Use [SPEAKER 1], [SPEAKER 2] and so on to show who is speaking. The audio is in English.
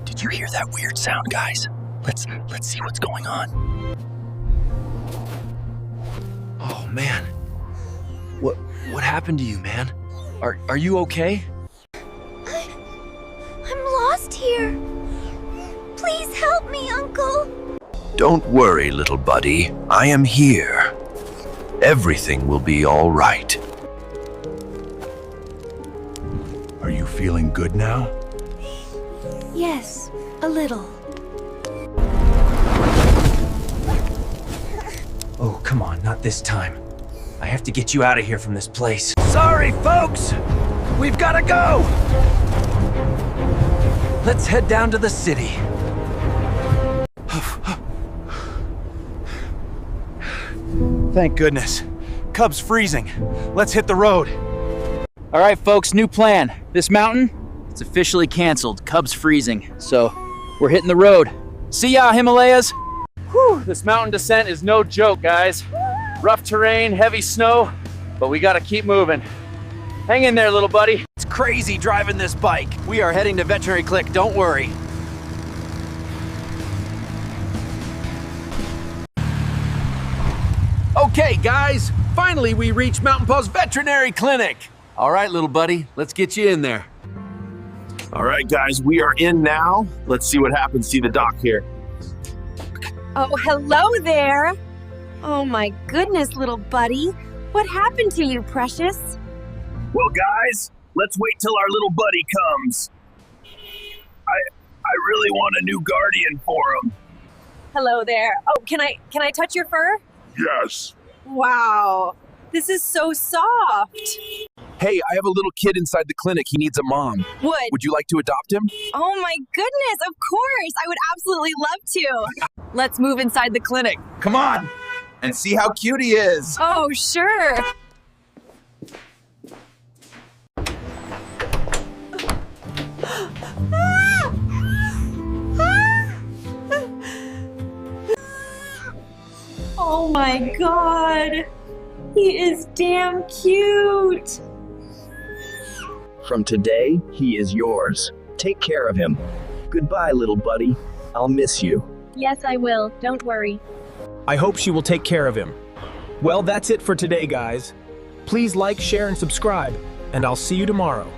[SPEAKER 1] Did you hear that weird sound, guys? Let's see what's going on. Oh man. What happened to you, man? Are you okay?
[SPEAKER 2] I'm lost here. Please help me, Uncle.
[SPEAKER 3] Don't worry, little buddy. I am here. Everything will be all right.
[SPEAKER 4] Are you feeling good now?
[SPEAKER 2] Yes, a little.
[SPEAKER 1] Oh, come on, not this time. I have to get you out of here from this place. Sorry, folks! We've gotta go! Let's head down to the city.
[SPEAKER 4] Thank goodness. Cub's freezing. Let's hit the road.
[SPEAKER 5] All right, folks, new plan. This mountain, it's officially canceled. Cub's freezing, so we're hitting the road. See ya, Himalayas! Whew, this mountain descent is no joke, guys. Rough terrain, heavy snow, but we gotta keep moving. Hang in there, little buddy.
[SPEAKER 1] It's crazy driving this bike. We are heading to Veterinary Clinic, don't worry. Okay, guys, finally we reached Mountain Paw's Veterinary Clinic. All right, little buddy, let's get you in there.
[SPEAKER 6] All right, guys, we are in now. Let's see what happens. See the doc here.
[SPEAKER 2] Oh, hello there. Oh my goodness, little buddy. What happened to you, precious?
[SPEAKER 6] Well, guys, let's wait till our little buddy comes. I really want a new guardian for him.
[SPEAKER 2] Hello there. Oh, can I touch your fur?
[SPEAKER 6] Yes.
[SPEAKER 2] Wow. This is so soft.
[SPEAKER 6] Hey, I have a little kid inside the clinic. He needs a mom. Would you like to adopt him?
[SPEAKER 2] Oh my goodness, of course. I would absolutely love to. Let's move inside the clinic.
[SPEAKER 6] Come on and see how cute he is.
[SPEAKER 2] Oh, sure. Oh my God. He is damn cute.
[SPEAKER 3] From today, he is yours. Take care of him. Goodbye, little buddy. I'll miss you.
[SPEAKER 2] Yes, I will. Don't worry.
[SPEAKER 7] I hope she will take care of him. Well, that's it for today, guys. Please like, share, and subscribe, and I'll see you tomorrow.